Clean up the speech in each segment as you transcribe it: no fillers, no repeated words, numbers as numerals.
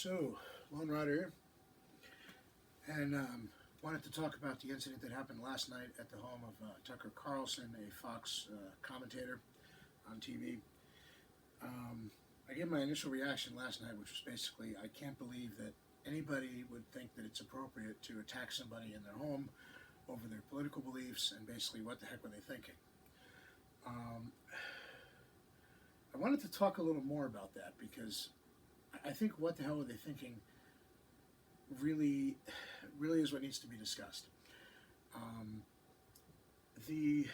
So, Lone Rider here, and wanted to talk about the incident that happened last night at the home of Tucker Carlson, a Fox commentator on TV. I gave my initial reaction last night, which was basically, I can't believe that anybody would think that it's appropriate to attack somebody in their home over their political beliefs, and basically, what the heck were they thinking? Um, I wanted to talk a little more about that because I think what the hell were they thinking really, really is what needs to be discussed. Um, the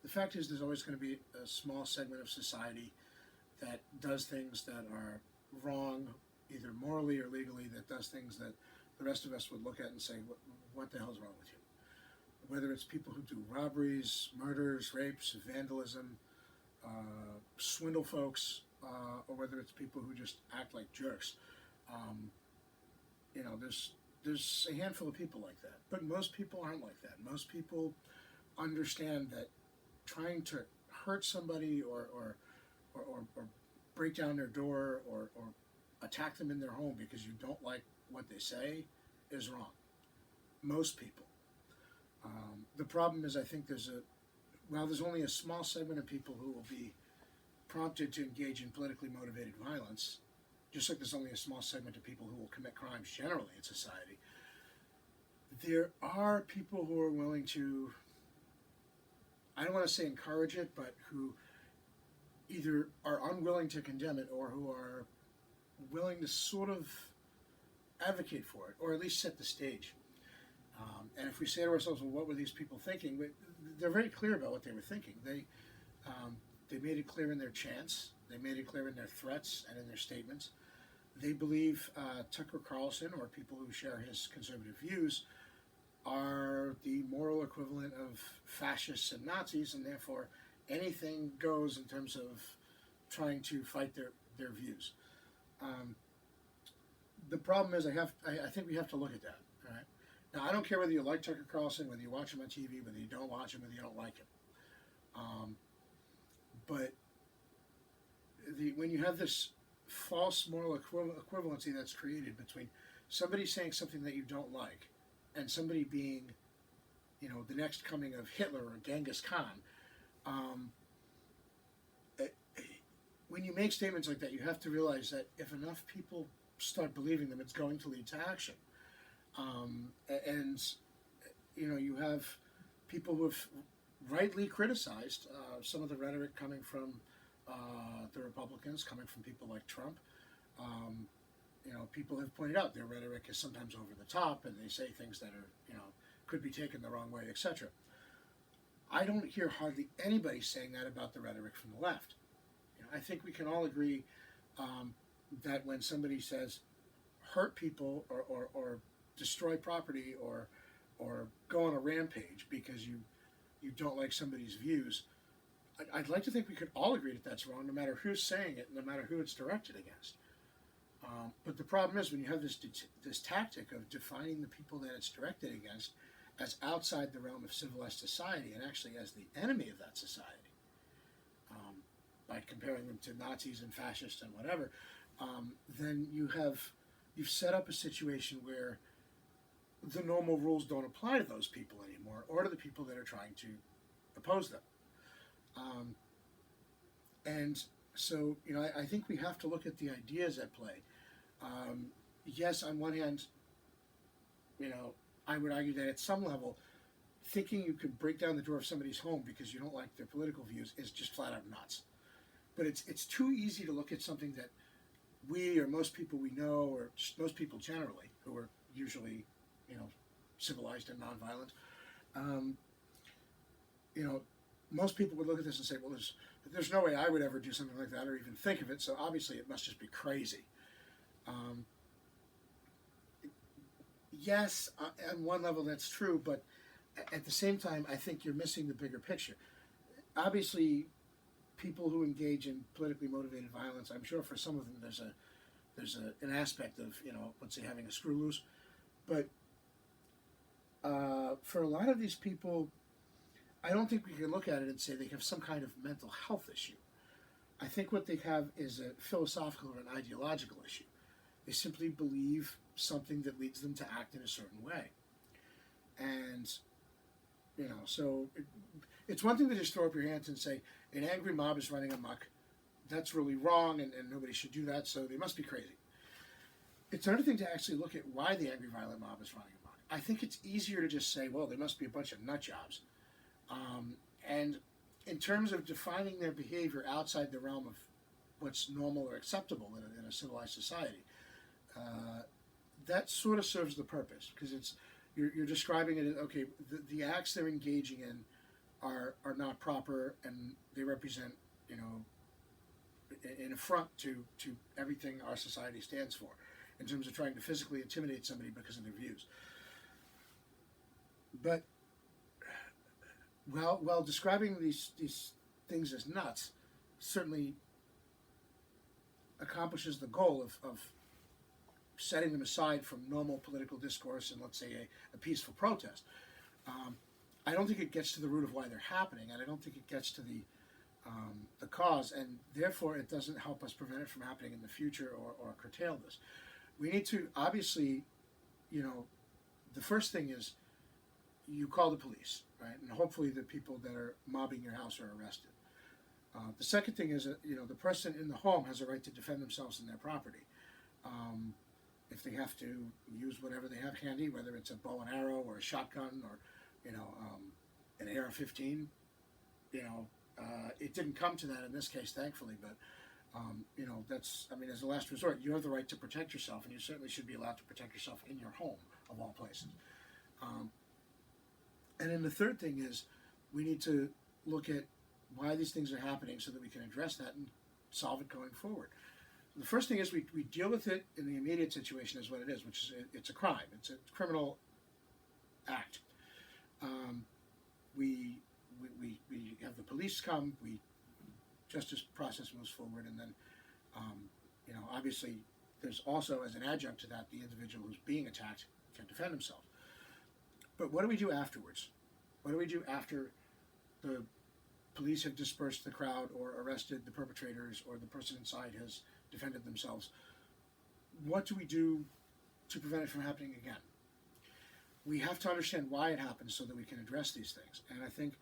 the fact is, there's always going to be a small segment of society that does things that are wrong, either morally or legally. That does things that the rest of us would look at and say, "What the hell's wrong with you?" Whether it's people who do robberies, murders, rapes, vandalism, swindle folks, or whether it's people who just act like jerks. Um, there's a handful of people like that, but most people aren't like that. Most people understand that trying to hurt somebody or break down their door or attack them in their home because you don't like what they say is wrong. Most people. The problem is, I think there's only a small segment of people who will be prompted to engage in politically motivated violence, just like there's only a small segment of people who will commit crimes generally in society. There are people who are willing to, I don't want to say encourage it, but who either are unwilling to condemn it or who are willing to sort of advocate for it, or at least set the stage. And if we say to ourselves, well, what were these people thinking? They're very clear about what they were thinking. They made it clear in their chants. They made it clear in their threats and in their statements. They believe Tucker Carlson, or people who share his conservative views, are the moral equivalent of fascists and Nazis, and therefore anything goes in terms of trying to fight their views. The problem is, I think we have to look at that. All right. Now, I don't care whether you like Tucker Carlson, whether you watch him on TV, whether you don't watch him, whether you don't like him. But when you have this false moral equivalency that's created between somebody saying something that you don't like and somebody being, the next coming of Hitler or Genghis Khan, when you make statements like that, you have to realize that if enough people start believing them, it's going to lead to action. And you have people who have rightly criticized some of the rhetoric coming from the Republicans, coming from people like Trump. People have pointed out their rhetoric is sometimes over the top, and they say things that are, could be taken the wrong way, etc. I don't hear hardly anybody saying that about the rhetoric from the left. I think we can all agree that when somebody says hurt people or destroy property or go on a rampage because you don't like somebody's views, I'd like to think we could all agree that that's wrong, no matter who's saying it, no matter who it's directed against. But the problem is, when you have this tactic of defining the people that it's directed against as outside the realm of civilized society and actually as the enemy of that society, by comparing them to Nazis and fascists and whatever, then you've set up a situation where the normal rules don't apply to those people anymore, or to the people that are trying to oppose them. And so, I think we have to look at the ideas at play. Yes, on one hand, I would argue that at some level, thinking you could break down the door of somebody's home because you don't like their political views is just flat out nuts. But it's too easy to look at something that we, or most people we know, or just most people generally, who are usually, civilized and nonviolent, most people would look at this and say, well, there's no way I would ever do something like that or even think of it, so obviously it must just be crazy. Yes, on one level that's true, but at the same time, I think you're missing the bigger picture. Obviously, people who engage in politically motivated violence, I'm sure for some of them there's an aspect of, let's say, having a screw loose, but for a lot of these people, I don't think we can look at it and say they have some kind of mental health issue. I think what they have is a philosophical or an ideological issue. They simply believe something that leads them to act in a certain way. And, so it's one thing to just throw up your hands and say, an angry mob is running amok. That's really wrong, and nobody should do that, so they must be crazy. It's another thing to actually look at why the angry, violent mob is running amok. I think it's easier to just say, well, they must be a bunch of nut jobs. And in terms of defining their behavior outside the realm of what's normal or acceptable in a civilized society, that sort of serves the purpose, because you're describing it as, okay, the acts they're engaging in are not proper, and they represent, an affront to everything our society stands for, in terms of trying to physically intimidate somebody because of their views. But while describing these things as nuts certainly accomplishes the goal of setting them aside from normal political discourse and, let's say, a peaceful protest, I don't think it gets to the root of why they're happening, and I don't think it gets to the cause, and therefore it doesn't help us prevent it from happening in the future or curtail this. We need to, obviously, the first thing is you call the police, right? And hopefully the people that are mobbing your house are arrested. The second thing is that, the person in the home has a right to defend themselves and their property. If they have to use whatever they have handy, whether it's a bow and arrow or a shotgun or, an AR-15, it didn't come to that in this case, thankfully, but, that's, as a last resort, you have the right to protect yourself, and you certainly should be allowed to protect yourself in your home, of all places. And then the third thing is we need to look at why these things are happening so that we can address that and solve it going forward. The first thing is we deal with it in the immediate situation as what it is, which is it's a crime. It's a criminal act. We have the police come, justice process moves forward, and then, obviously there's also, as an adjunct to that, the individual who's being attacked can defend himself. But what do we do afterwards? What do we do after the police have dispersed the crowd or arrested the perpetrators or the person inside has defended themselves? What do we do to prevent it from happening again? We have to understand why it happens so that we can address these things. And I think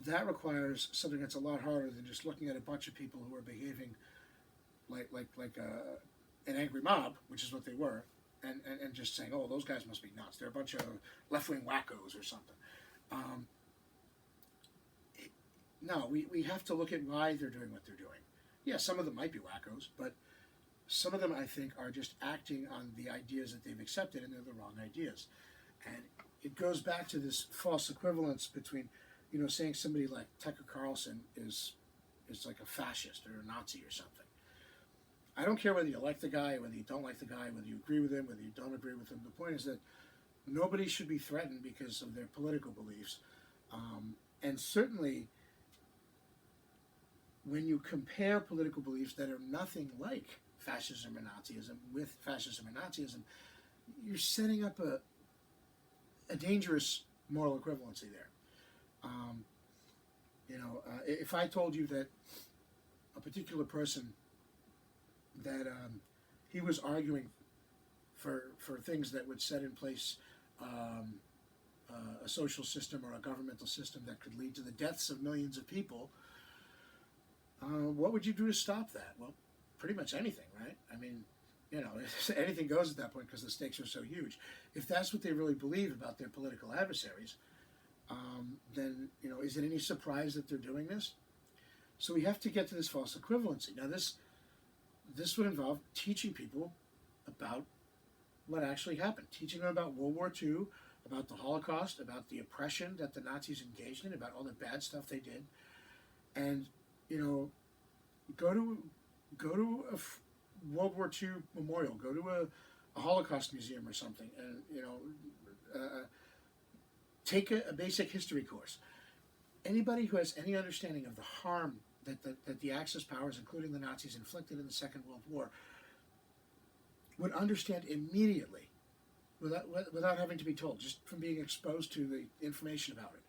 that requires something that's a lot harder than just looking at a bunch of people who are behaving like an angry mob, which is what they were, and just saying, oh, those guys must be nuts. They're a bunch of left-wing wackos or something. No, we have to look at why they're doing what they're doing. Yeah, some of them might be wackos, but some of them, I think, are just acting on the ideas that they've accepted, and they're the wrong ideas. And it goes back to this false equivalence between, saying somebody like Tucker Carlson is like a fascist or a Nazi or something. I don't care whether you like the guy, whether you don't like the guy, whether you agree with him, whether you don't agree with him. The point is that nobody should be threatened because of their political beliefs. And certainly, when you compare political beliefs that are nothing like fascism or Nazism with fascism or Nazism, you're setting up a dangerous moral equivalency there. If I told you that a particular person, that he was arguing for things that would set in place a social system or a governmental system that could lead to the deaths of millions of people, what would you do to stop that? Well, pretty much anything, right? Anything goes at that point because the stakes are so huge. If that's what they really believe about their political adversaries, then, is it any surprise that they're doing this? So we have to get to this false equivalency. Now, this would involve teaching people about what actually happened, teaching them about World War II, about the Holocaust, about the oppression that the Nazis engaged in, about all the bad stuff they did, and go to a World War II memorial, go to a Holocaust museum or something, and take a basic history course. Anybody who has any understanding of the harm that the Axis powers, including the Nazis, inflicted in the Second World War, would understand immediately, without having to be told, just from being exposed to the information about it,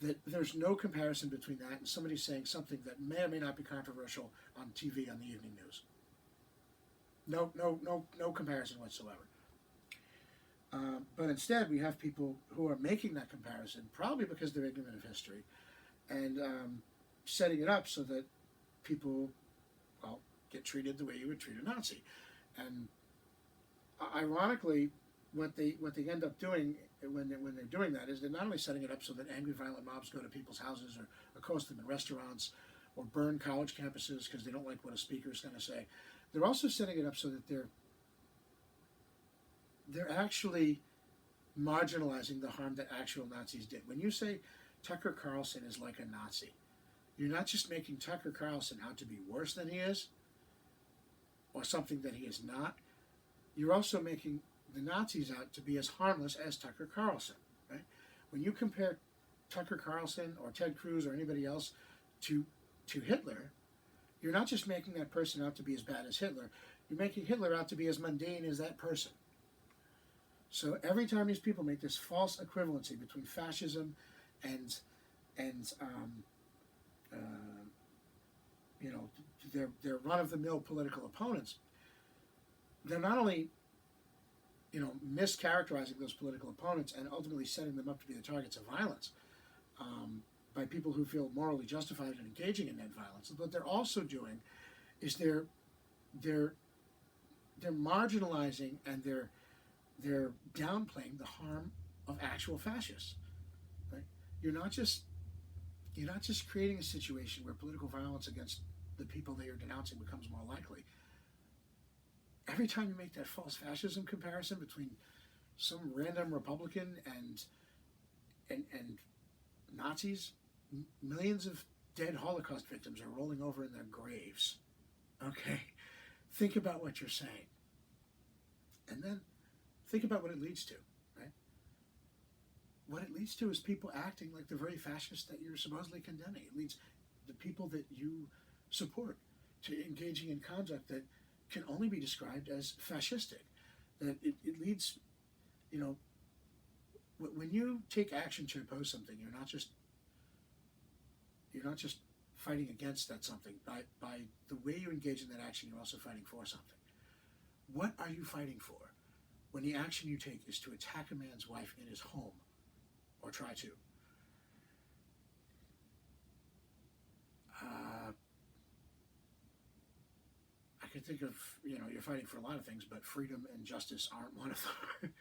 that there's no comparison between that and somebody saying something that may or may not be controversial on TV on the evening news. No comparison whatsoever. But instead, we have people who are making that comparison, probably because they're ignorant of history, and setting it up so that people, well, get treated the way you would treat a Nazi. And ironically, what they end up doing when they're doing that is they're not only setting it up so that angry, violent mobs go to people's houses or accost them in restaurants or burn college campuses because they don't like what a speaker is going to say. They're also setting it up so that they're actually marginalizing the harm that actual Nazis did. When you say Tucker Carlson is like a Nazi, you're not just making Tucker Carlson out to be worse than he is or something that he is not. You're also making the Nazis out to be as harmless as Tucker Carlson. Right? When you compare Tucker Carlson or Ted Cruz or anybody else to Hitler, you're not just making that person out to be as bad as Hitler. You're making Hitler out to be as mundane as that person. So every time these people make this false equivalency between fascism and you know, their run-of-the-mill political opponents, they're not only, you know, mischaracterizing those political opponents and ultimately setting them up to be the targets of violence by people who feel morally justified in engaging in that violence. What they're also doing is they're marginalizing and they're downplaying the harm of actual fascists. Right? You're not just creating a situation where political violence against the people that you're denouncing becomes more likely. Every time you make that false fascism comparison between some random Republican and Nazis, millions of dead Holocaust victims are rolling over in their graves. Okay? Think about what you're saying. And then think about what it leads to, right? What it leads to is people acting like the very fascists that you're supposedly condemning. It leads the people that you support to engaging in conduct that can only be described as fascistic. That it leads, you know, when you take action to oppose something, you're not just fighting against that something. By the way you engage in that action, you're also fighting for something. What are you fighting for when the action you take is to attack a man's wife in his home, or try to? I can think of, you know, you're fighting for a lot of things, but freedom and justice aren't one of them.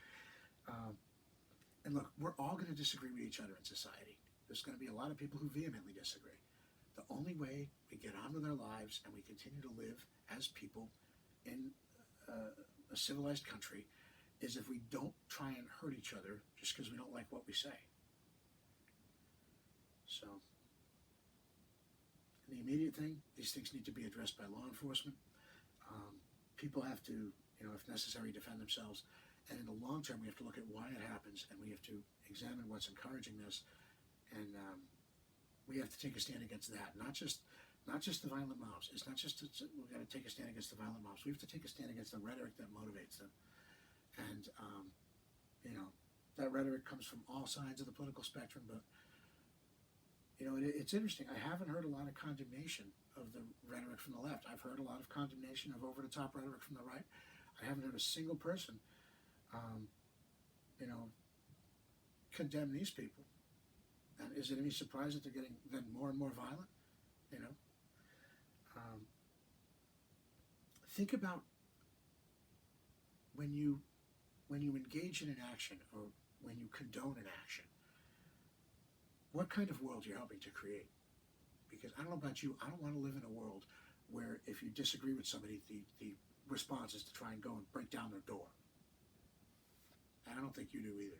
And look, we're all going to disagree with each other in society. There's going to be a lot of people who vehemently disagree. The only way we get on with our lives and we continue to live as people in a civilized country is if we don't try and hurt each other just because we don't like what we say. So, the immediate thing, these things need to be addressed by law enforcement. People have to, you know, if necessary, defend themselves. And in the long term, we have to look at why it happens, and we have to examine what's encouraging this, and we have to take a stand against that. Not just the violent mobs. It's not just we've got to take a stand against the violent mobs. We have to take a stand against the rhetoric that motivates them, and you know, that rhetoric comes from all sides of the political spectrum. But you know, it's interesting. I haven't heard a lot of condemnation of the rhetoric from the left. I've heard a lot of condemnation of over-the-top rhetoric from the right. I haven't heard a single person, you know, condemn these people. And is it any surprise that they're getting then more and more violent? You know, think about when you engage in an action or when you condone an action, what kind of world you're helping to create. Because I don't know about you, I don't want to live in a world where if you disagree with somebody, the response is to try and go and break down their door. And I don't think you do either.